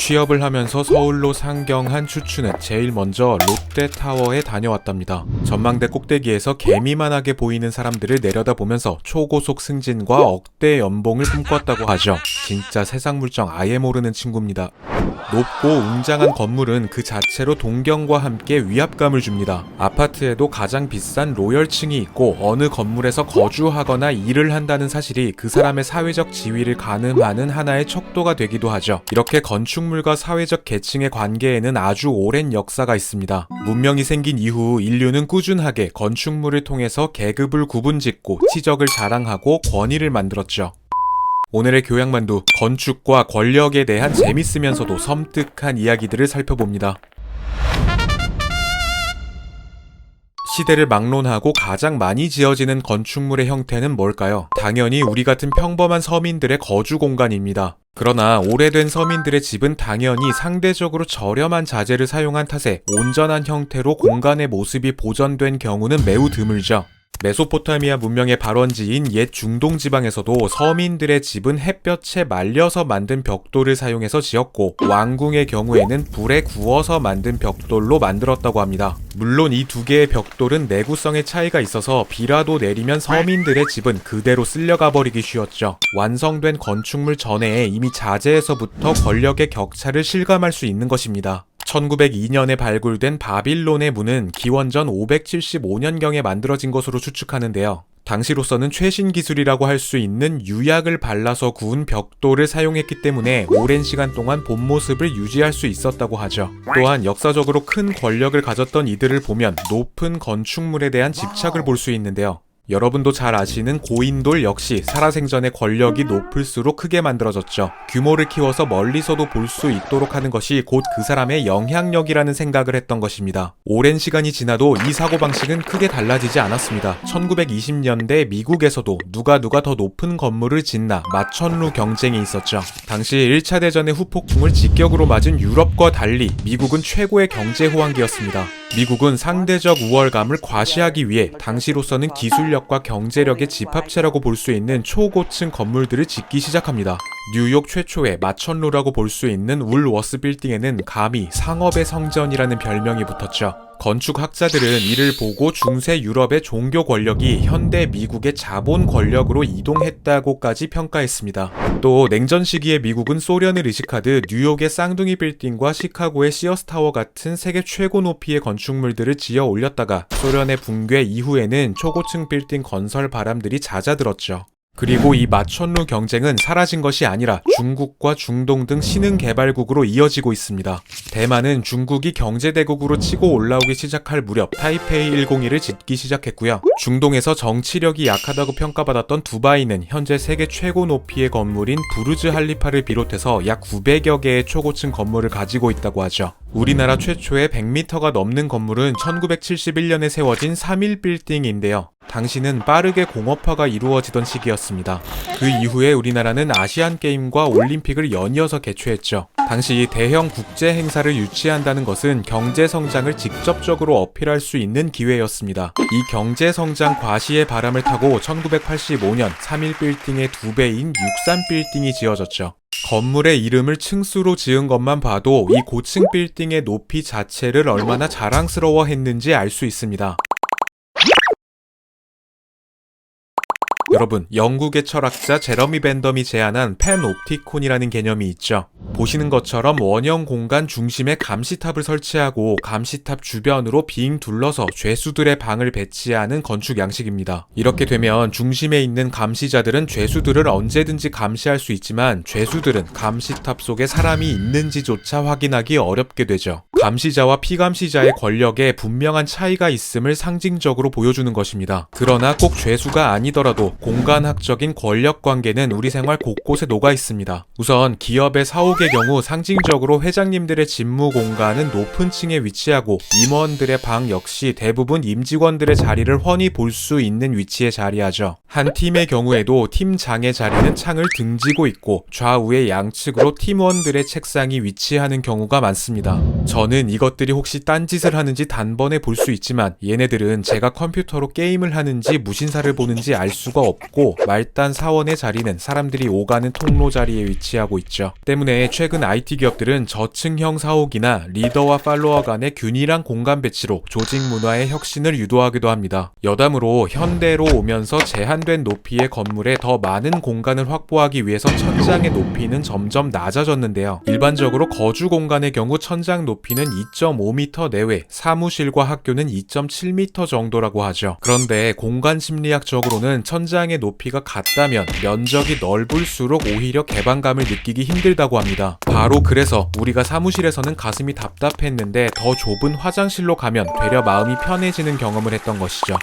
취업을 하면서 서울로 상경한 추추는 제일 먼저 롯데타워에 다녀왔답니다. 전망대 꼭대기에서 개미만하게 보이는 사람들을 내려다보면서 초고속 승진과 억대 연봉을 꿈꿨다고 하죠. 진짜 세상 물정 아예 모르는 친구입니다. 높고 웅장한 건물은 그 자체로 동경과 함께 위압감을 줍니다. 아파트에도 가장 비싼 로열층이 있고 어느 건물에서 거주하거나 일을 한다는 사실이 그 사람의 사회적 지위를 가늠하는 하나의 척도가 되기도 하죠. 이렇게 건축물과 사회적 계층의 관계에는 아주 오랜 역사가 있습니다. 문명이 생긴 이후 인류는 꾸준하게 건축물을 통해서 계급을 구분짓고 치적을 자랑하고 권위를 만들었죠. 오늘의 교양만두, 건축과 권력에 대한 재밌으면서도 섬뜩한 이야기들을 살펴봅니다. 시대를 막론하고 가장 많이 지어지는 건축물의 형태는 뭘까요? 당연히 우리 같은 평범한 서민들의 거주 공간입니다. 그러나 오래된 서민들의 집은 당연히 상대적으로 저렴한 자재를 사용한 탓에 온전한 형태로 공간의 모습이 보존된 경우는 매우 드물죠. 메소포타미아 문명의 발원지인 옛 중동 지방에서도 서민들의 집은 햇볕에 말려서 만든 벽돌을 사용해서 지었고 왕궁의 경우에는 불에 구워서 만든 벽돌로 만들었다고 합니다. 물론 이 두 개의 벽돌은 내구성의 차이가 있어서 비라도 내리면 서민들의 집은 그대로 쓸려가 버리기 쉬웠죠. 완성된 건축물 전에 이미 자재에서부터 권력의 격차를 실감할 수 있는 것입니다. 1902년에 발굴된 바빌론의 문은 기원전 575년경에 만들어진 것으로 추측하는데요. 당시로서는 최신 기술이라고 할 수 있는 유약을 발라서 구운 벽돌을 사용했기 때문에 오랜 시간 동안 본 모습을 유지할 수 있었다고 하죠. 또한 역사적으로 큰 권력을 가졌던 이들을 보면 높은 건축물에 대한 집착을 볼 수 있는데요. 여러분도 잘 아시는 고인돌 역시 살아생전의 권력이 높을수록 크게 만들어졌죠. 규모를 키워서 멀리서도 볼 수 있도록 하는 것이 곧 그 사람의 영향력이라는 생각을 했던 것입니다. 오랜 시간이 지나도 이 사고방식은 크게 달라지지 않았습니다. 1920년대 미국에서도 누가 더 높은 건물을 짓나 마천루 경쟁이 있었죠. 당시 1차 대전의 후폭풍을 직격으로 맞은 유럽과 달리 미국은 최고의 경제 호황기였습니다. 미국은 상대적 우월감을 과시하기 위해 당시로서는 기술력과 경제력의 집합체라고 볼 수 있는 초고층 건물들을 짓기 시작합니다. 뉴욕 최초의 마천루라고 볼 수 있는 울워스 빌딩에는 감히 상업의 성전이라는 별명이 붙었죠. 건축학자들은 이를 보고 중세 유럽의 종교 권력이 현대 미국의 자본 권력으로 이동했다고까지 평가했습니다. 또 냉전 시기의 미국은 소련을 의식하듯 뉴욕의 쌍둥이 빌딩과 시카고의 시어스타워 같은 세계 최고 높이의 건축물들을 지어 올렸다가 소련의 붕괴 이후에는 초고층 빌딩 건설 바람들이 잦아들었죠. 그리고 이 마천루 경쟁은 사라진 것이 아니라 중국과 중동 등 신흥개발국으로 이어지고 있습니다. 대만은 중국이 경제대국으로 치고 올라오기 시작할 무렵 타이페이 101을 짓기 시작했고요. 중동에서 정치력이 약하다고 평가받았던 두바이는 현재 세계 최고 높이의 건물인 부르즈 할리파를 비롯해서 약 900여 개의 초고층 건물을 가지고 있다고 하죠. 우리나라 최초의 100m가 넘는 건물은 1971년에 세워진 3.1 빌딩인데요. 당시는 빠르게 공업화가 이루어지던 시기였습니다. 그 이후에 우리나라는 아시안게임과 올림픽을 연이어서 개최했죠. 당시 대형 국제 행사를 유치한다는 것은 경제 성장을 직접적으로 어필할 수 있는 기회였습니다. 이 경제 성장 과시의 바람을 타고 1985년 3.1 빌딩의 2배인 63 빌딩이 지어졌죠. 건물의 이름을 층수로 지은 것만 봐도 이 고층 빌딩의 높이 자체를 얼마나 자랑스러워했는지 알 수 있습니다. 여러분, 영국의 철학자 제러미 벤덤이 제안한 팬옵티콘이라는 개념이 있죠. 보시는 것처럼 원형 공간 중심에 감시탑을 설치하고 감시탑 주변으로 빙 둘러서 죄수들의 방을 배치하는 건축 양식입니다. 이렇게 되면 중심에 있는 감시자들은 죄수들을 언제든지 감시할 수 있지만 죄수들은 감시탑 속에 사람이 있는지조차 확인하기 어렵게 되죠. 감시자와 피감시자의 권력에 분명한 차이가 있음을 상징적으로 보여주는 것입니다. 그러나 꼭 죄수가 아니더라도 공간학적인 권력 관계는 우리 생활 곳곳에 녹아 있습니다. 우선 기업의 사옥의 경우 상징적으로 회장님들의 집무 공간은 높은 층에 위치하고 임원들의 방 역시 대부분 임직원들의 자리를 훤히 볼 수 있는 위치에 자리하죠. 한 팀의 경우에도 팀장의 자리는 창을 등지고 있고 좌우의 양측으로 팀원들의 책상이 위치하는 경우가 많습니다. 저는 저는 이것들이 혹시 딴짓을 하는지 단번에 볼 수 있지만 얘네들은 제가 컴퓨터로 게임을 하는지 무신사를 보는지 알 수가 없고 말단 사원의 자리는 사람들이 오가는 통로 자리에 위치하고 있죠. 때문에 최근 IT 기업들은 저층형 사옥이나 리더와 팔로워 간의 균일한 공간 배치로 조직 문화의 혁신을 유도하기도 합니다. 여담으로 현대로 오면서 제한된 높이의 건물에 더 많은 공간을 확보하기 위해서 천장의 높이는 점점 낮아졌는데요. 일반적으로 거주 공간의 경우 천장 높이는 2.5m 내외, 사무실과 학교는 2.7m 정도라고 하죠. 그런데 공간 심리학적으로는 천장의 높이가 같다면 면적이 넓을수록 오히려 개방감을 느끼기 힘들다고 합니다. 바로 그래서 우리가 사무실에서는 가슴이 답답했는데 더 좁은 화장실로 가면 되려 마음이 편해지는 경험을 했던 것이죠.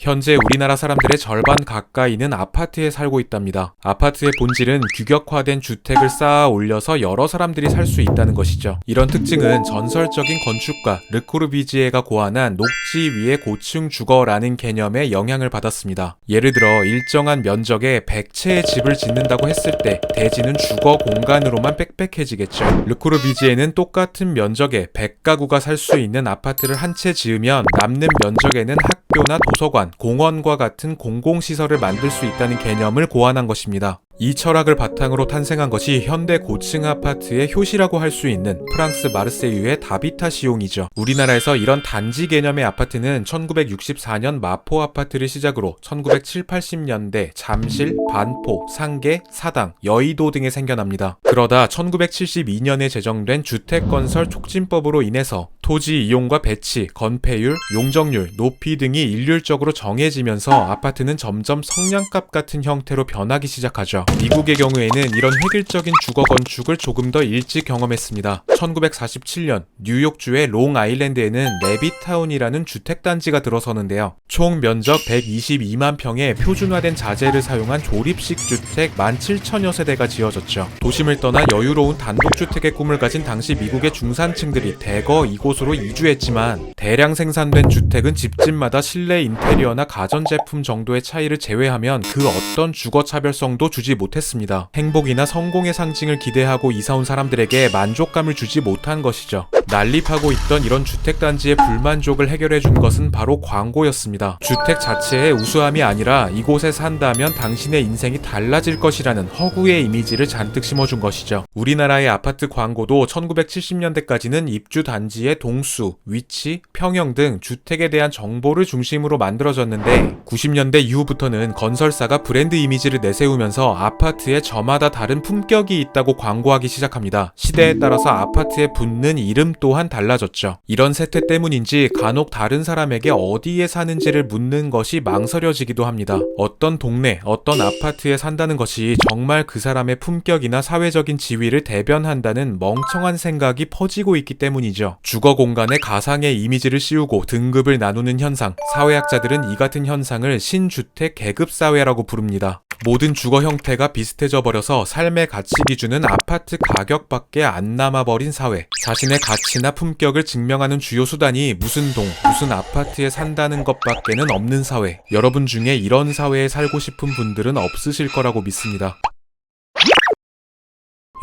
현재 우리나라 사람들의 절반 가까이는 아파트에 살고 있답니다. 아파트의 본질은 규격화된 주택을 쌓아 올려서 여러 사람들이 살 수 있다는 것이죠. 이런 특징은 전설적인 건축가 르 코르비지에가 고안한 녹지 위의 고층 주거라는 개념에 영향을 받았습니다. 예를 들어 일정한 면적에 100채의 집을 짓는다고 했을 때 대지는 주거 공간으로만 빽빽해지겠죠. 르 코르비지에는 똑같은 면적에 100가구가 살 수 있는 아파트를 한 채 지으면 남는 면적에는 학교나 도서관, 공원과 같은 공공시설을 만들 수 있다는 개념을 고안한 것입니다. 이 철학을 바탕으로 탄생한 것이 현대 고층 아파트의 효시라고 할 수 있는 프랑스 마르세유의 다비타 시용이죠. 우리나라에서 이런 단지 개념의 아파트는 1964년 마포 아파트를 시작으로 1970, 80년대 잠실, 반포, 상계, 사당, 여의도 등에 생겨납니다. 그러다 1972년에 제정된 주택건설 촉진법으로 인해서 토지 이용과 배치, 건폐율, 용적률, 높이 등이 일률적으로 정해지면서 아파트는 점점 성냥갑 같은 형태로 변하기 시작하죠. 미국의 경우에는 이런 획일적인 주거 건축을 조금 더 일찍 경험했습니다. 1947년 뉴욕주의 롱아일랜드에는 레비타운이라는 주택단지가 들어서는데요. 총 면적 122만 평의 표준화된 자재를 사용한 조립식 주택 17,000여 세대가 지어졌죠. 도심을 떠나 여유로운 단독주택의 꿈을 가진 당시 미국의 중산층들이 대거 이곳으로 이주했지만 대량 생산된 주택은 집집마다 실내 인테리어나 가전제품 정도의 차이를 제외하면 그 어떤 주거 차별성도 주지 못했습니다. 행복이나 성공의 상징을 기대하고 이사온 사람들에게 만족감을 주지 못한 것이죠. 난립하고 있던 이런 주택단지의 불만족을 해결해준 것은 바로 광고였습니다. 주택 자체의 우수함이 아니라 이곳에 산다면 당신의 인생이 달라질 것이라는 허구의 이미지를 잔뜩 심어준 것이죠. 우리나라의 아파트 광고도 1970년대까지는 입주 단지의 동수, 위치, 평형 등 주택에 대한 정보를 중심으로 만들어졌는데 90년대 이후부터는 건설사가 브랜드 이미지를 내세우면서 아파트에 저마다 다른 품격이 있다고 광고하기 시작합니다. 시대에 따라서 아파트에 붙는 이름 또한 달라졌죠. 이런 세태 때문인지 간혹 다른 사람에게 어디에 사는지를 묻는 것이 망설여지기도 합니다. 어떤 동네, 어떤 아파트에 산다는 것이 정말 그 사람의 품격이나 사회적인 지위를 대변한다는 멍청한 생각이 퍼지고 있기 때문이죠. 주거 공간에 가상의 이미지를 씌우고 등급을 나누는 현상, 사회학자들은 이 같은 현상을 신주택 계급사회라고 부릅니다. 모든 주거 형태가 비슷해져 버려서 삶의 가치 기준은 아파트 가격밖에 안 남아버린 사회. 자신의 가치나 품격을 증명하는 주요 수단이 무슨 동, 무슨 아파트에 산다는 것밖에는 없는 사회. 여러분 중에 이런 사회에 살고 싶은 분들은 없으실 거라고 믿습니다.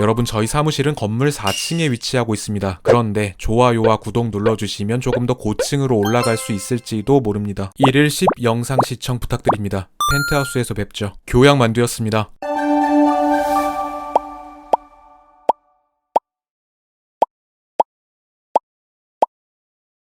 여러분, 저희 사무실은 건물 4층에 위치하고 있습니다. 그런데 좋아요와 구독 눌러주시면 조금 더 고층으로 올라갈 수 있을지도 모릅니다. 1일 10 영상 시청 부탁드립니다. 펜트하우스에서 뵙죠. 교양만두였습니다.